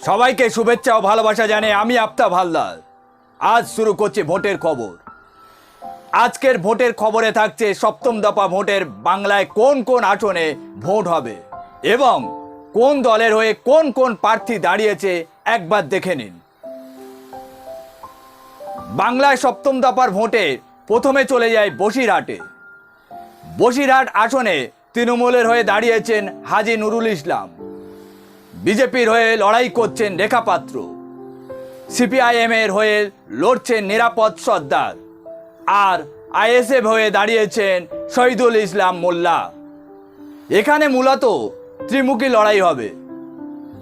সবাইকে শুভেচ্ছা ও ভালোবাসা জানিয়ে আমি আফতাব হালদার আজ শুরু করছি ভোটের খবর। আজকের ভোটের খবরে থাকছে সপ্তম দফা ভোটের বাংলায় কোন কোন আসনে ভোট হবে এবং কোন দলের হয়ে কোন কোন প্রার্থী দাঁড়িয়েছে একবার দেখে নিন। বাংলায় সপ্তম দফার ভোটে প্রথমে চলে যায় বসিরহাটে। বসিরহাট আসনে তৃণমূলের হয়ে দাঁড়িয়েছেন হাজী নুরুল ইসলাম, বিজেপির হয়ে লড়াই করছেন রেখা পাত্র, সিপিআইএম এর হয়ে লড়ছেন নিরাপদ সর্দার আর আইএসএফ হয়ে দাঁড়িয়েছেন শহীদুল ইসলাম মোল্লা। এখানে মূলত ত্রিমুখী লড়াই হবে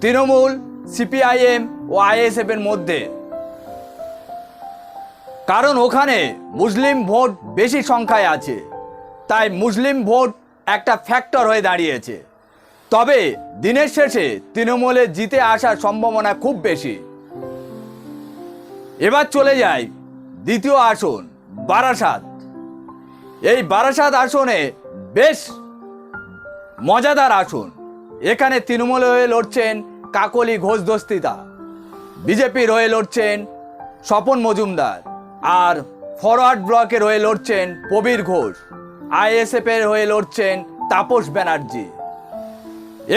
তৃণমূল, সিপিআইএম ও আইএসএফ এর মধ্যে, কারণ ওখানে মুসলিম ভোট বেশি সংখ্যায় আছে, তাই মুসলিম ভোট একটা ফ্যাক্টর হয়ে দাঁড়িয়েছে। তবে দিনের শেষে তৃণমূলের জিতে আসার সম্ভাবনা খুব বেশি। এবার চলে যায় দ্বিতীয় আসন বারাসাত। এই বারাসাত আসনে বেশ মজাদার আসন। এখানে তৃণমূল হয়ে লড়ছেন কাকলি ঘোষ দস্তিতা, বিজেপির হয়ে লড়ছেন স্বপন মজুমদার আর ফরওয়ার্ড ব্লকের হয়ে লড়ছেন প্রবীর ঘোষ, আইএসএফ এর হয়ে লড়ছেন তাপস ব্যানার্জি।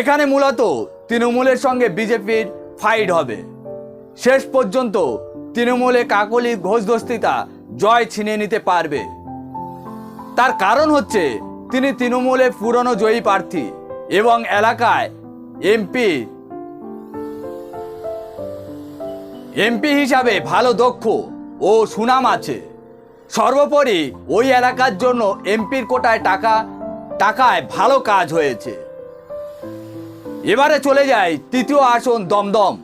এখানে মূলত তৃণমূলের সঙ্গে বিজেপির ফাইট হবে। শেষ পর্যন্ত তৃণমূলে কাকলি ঘোষ দস্তিতা জয় ছিনিয়ে নিতে পারবে। তার কারণ হচ্ছে তিনি তৃণমূলের পুরনো জয়ী প্রার্থী এবং এলাকায় এমপি হিসাবে ভালো দক্ষ ও সুনাম আছে। সর্বোপরি ওই এলাকার জন্য এমপির কোটায় টাকায় ভালো কাজ হয়েছে। এবারে চলে যায় তৃতীয় আসন দমদম।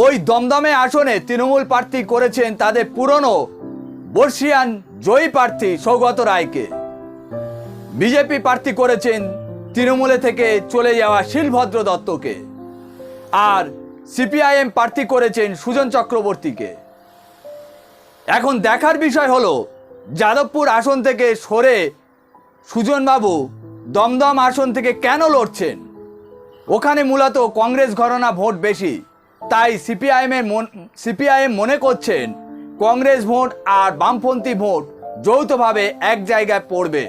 ওই দমদমে আসনে তৃণমূল প্রার্থী করেছেন তাদের পুরনো বর্ষিয়ান জয়ী প্রার্থী সৌগত রায়কে, বিজেপি প্রার্থী করেছেন তৃণমূলে থেকে চলে যাওয়া শিলভদ্র দত্তকে আর সিপিআইএম প্রার্থী করেছেন সুজন চক্রবর্তীকে। এখন দেখার বিষয় হলো যাদবপুর আসন থেকে সরে সুজনবাবু দমদম আসন থেকে কেন লড়ছেন। ওখানে মূলত কংগ্রেস ঘরানা ভোট বেশি, তাই সিপিআইএম মনে করছেন কংগ্রেস ভোট আর বামপন্থী ভোট যৌথভাবে এক জায়গায় পড়বে।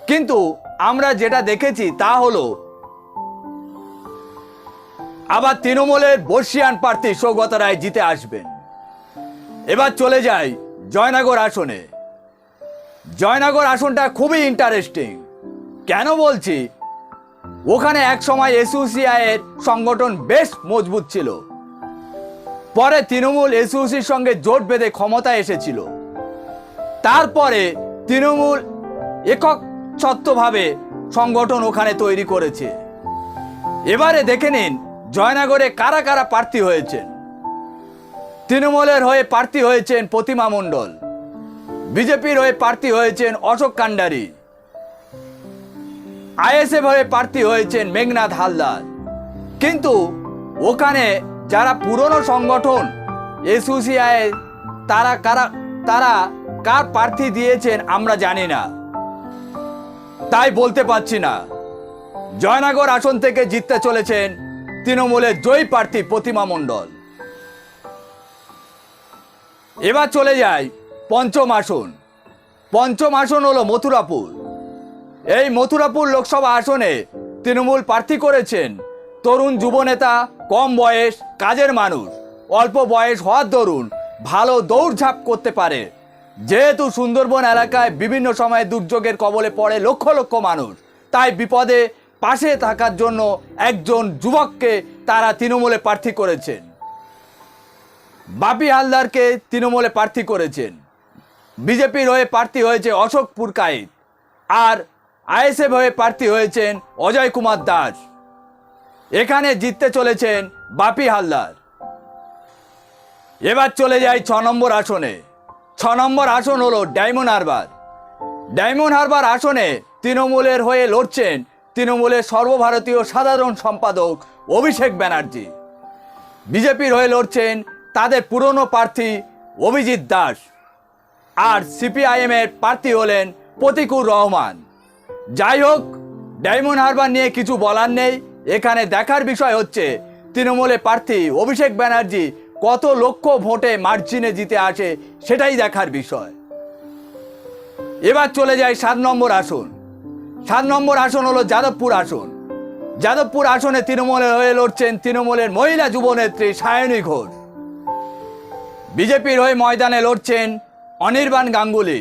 কিন্তু আমরা যেটা দেখেছি তা হলো আবার তৃণমূলের বর্ষিয়ান প্রার্থী সৌগত রায় জিতে আসবেন। এবার চলে যাই জয়নগর আসনে। জয়নগর আসনটা খুবই ইন্টারেস্টিং। কেন বলছি, ওখানে এক সময় এসইউসিআই এর সংগঠন বেশ মজবুত ছিল, পরে তৃণমূল এসইউসির সঙ্গে জোট বেঁধে ক্ষমতায় এসেছিল। তারপরে তৃণমূল একচ্ছত্রভাবে সংগঠন ওখানে তৈরি করেছে। এবারে দেখে নিন জয়নগরে কারা কারা প্রার্থী হয়েছেন। তৃণমূলের হয়ে প্রার্থী হয়েছেন প্রতিমা মণ্ডল, বিজেপির হয়ে প্রার্থী হয়েছেন অশোক কান্ডারি, আইএসএফ হয়ে প্রার্থী হয়েছেন মেঘনাথ হালদার। কিন্তু ওখানে যারা পুরনো সংগঠন এসইউসিআই তারা কার প্রার্থী দিয়েছেন আমরা জানি না, তাই বলতে পারছি না। জয়নগর আসন থেকে জিততে চলেছেন তৃণমূলের জয়ী প্রার্থী প্রতিমা মণ্ডল। এবার চলে যায় পঞ্চম আসন। পঞ্চম আসন হলো মথুরাপুর। এই মথুরাপুর লোকসভা আসনে তৃণমূল প্রার্থী করেছেন তরুণ যুবনেতা, কম বয়স, কাজের মানুষ, অল্প বয়স হওয়ার দরুন ভালো দৌড়ঝাঁপ করতে পারে। যেহেতু সুন্দরবন এলাকায় বিভিন্ন সময়ে দুর্যোগের কবলে পড়ে লক্ষ লক্ষ মানুষ, তাই বিপদে পাশে থাকার জন্য একজন যুবককে তারা তৃণমূলে প্রার্থী করেছেন। বাপি হালদারকে তৃণমূলে প্রার্থী করেছেন। বিজেপির হয়ে প্রার্থী হয়েছে অশোক পুরকাইত আর আইএসএফ হয়ে প্রার্থী হয়েছেন অজয় কুমার দাস। এখানে জিততে চলেছেন বাপি হালদার। এবার চলে যায় 6 নম্বর আসনে। 6 নম্বর আসন হলো ডায়মন্ড হারবার। ডায়মন্ড হারবার আসনে তৃণমূলের হয়ে লড়ছেন তৃণমূলের সর্বভারতীয় সাধারণ সম্পাদক অভিষেক ব্যানার্জি, বিজেপির হয়ে লড়ছেন তাদের পুরনো প্রার্থী অভিজিৎ দাস আর সিপিআইএম এর প্রার্থী হলেন প্রতিকুর রহমান। যাই হোক, ডায়মন্ড হারবার নিয়ে কিছু বলার নেই। এখানে দেখার বিষয় হচ্ছে তৃণমূলের প্রার্থী অভিষেক ব্যানার্জি কত লক্ষ ভোটে মার্জিনে জিতে আসে সেটাই দেখার বিষয়। এবার চলে যায় 7 নম্বর আসন। 7 নম্বর আসন হলো যাদবপুর আসন। যাদবপুর আসনে তৃণমূলের হয়ে লড়ছেন তৃণমূলের মহিলা যুবনেত্রী সায়নী ঘোষ। বিজেপির হয়ে ময়দানে লড়ছেন অনির্বাণ গাঙ্গুলি।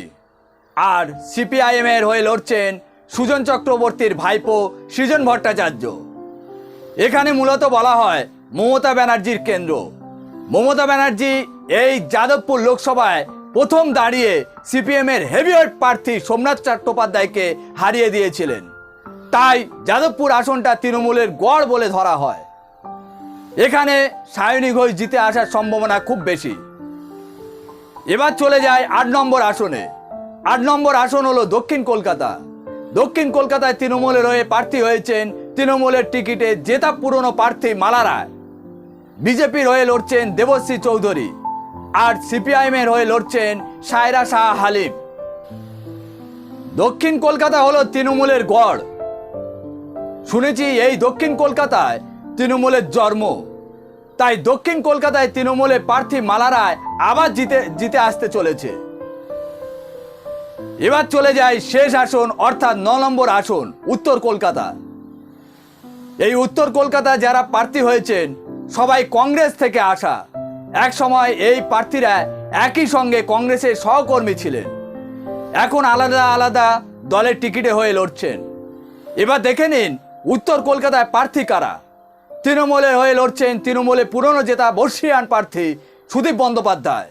আর সিপিআইএম এর হয়ে লড়ছেন সুজন চক্রবর্তীর ভাইপো সৃজন ভট্টাচার্য। এখানে মূলত বলা হয় মমতা ব্যানার্জির কেন্দ্র। মমতা ব্যানার্জি এই যাদবপুর লোকসভায় প্রথম দাঁড়িয়ে সিপিএম এর হেভিওয়েট প্রার্থী সোমনাথ চট্টোপাধ্যায়কে হারিয়ে দিয়েছিলেন। তাই যাদবপুর আসনটা তৃণমূলের গড় বলে ধরা হয়। এখানে সায়নী ঘোষ জিতে আসার সম্ভাবনা খুব বেশি। এবার চলে যায় 8 নম্বর আসনে। 8 নম্বর আসন হলো দক্ষিণ কলকাতা। দক্ষিণ কলকাতায় তৃণমূলের হয়ে প্রার্থী হয়েছেন তৃণমূলের টিকিটে জেতা পুরনো প্রার্থী মালা রায়। বিজেপির হয়ে লড়ছেন দেবশ্রী চৌধুরী। আর সিপিআইএম এর হয়ে লড়ছেন সায়রা শাহ হালিম। দক্ষিণ কলকাতা হলো তৃণমূলের গড়। শুনেছি এই দক্ষিণ কলকাতায় তৃণমূলের জন্ম। তাই দক্ষিণ কলকাতায় তৃণমূলের প্রার্থী মালা রায় আবার জিতে আসতে চলেছে। এবার চলে যায় শেষ আসন অর্থাৎ 9 নম্বর আসন উত্তর কলকাতা। এই উত্তর কলকাতায় যারা প্রার্থী হয়েছেন সবাই কংগ্রেস থেকে আসা। এক সময় এই প্রার্থীরা একই সঙ্গে কংগ্রেসের সহকর্মী ছিলেন। এখন আলাদা আলাদা দলের টিকিটে হয়ে লড়ছেন। এবার দেখে নিন উত্তর কলকাতায় প্রার্থী কারা। তৃণমূলের হয়ে লড়ছেন তৃণমূলের পুরনো জেতা বর্ষীয়ান প্রার্থী সুদীপ বন্দ্যোপাধ্যায়।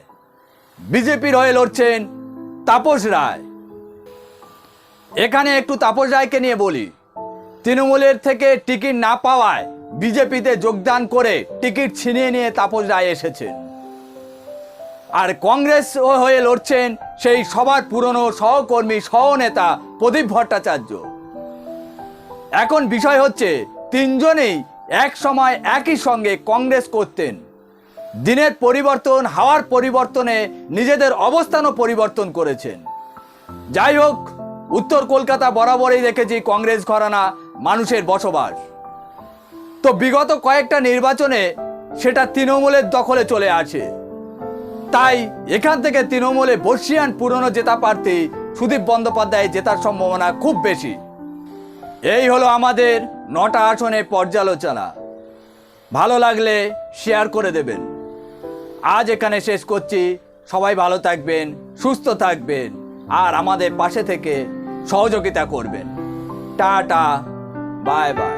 বিজেপির হয়ে লড়ছেন তাপস রায়। এখানে একটু তাপস রায়কে নিয়ে বলি। তৃণমূলের থেকে টিকিট না পাওয়ায় বিজেপিতে যোগদান করে টিকিট ছিনিয়ে নিয়ে তাপস রায় এসেছেন। আর কংগ্রেস হয়ে লড়ছেন সেই সবার পুরনো সহকর্মী সহনেতা প্রদীপ ভট্টাচার্য। এখন বিষয় হচ্ছে তিনজনেই এক সময় একই সঙ্গে কংগ্রেস করতেন। দিনের পরিবর্তন হাওয়ার পরিবর্তনে নিজেদের অবস্থানও পরিবর্তন করেছেন। যাই হোক, উত্তর কলকাতা বরাবরই দেখেছি কংগ্রেস ঘরানা মানুষের বসবাস। তো বিগত কয়েকটা নির্বাচনে সেটা তৃণমূলের দখলে চলে আসে। তাই এখান থেকে তৃণমূলে বর্ষীয়ান পুরনো জেতা প্রার্থী সুদীপ বন্দ্যোপাধ্যায় জেতার সম্ভাবনা খুব বেশি। এই হলো আমাদের 9টা আসনে পর্যালোচনা। ভালো লাগলে শেয়ার করে দেবেন। আজ এখানে শেষ করছি। সবাই ভালো থাকবেন, সুস্থ থাকবেন আর আমাদের পাশে থেকে সহযোগিতা করবেন। Tata, bye bye.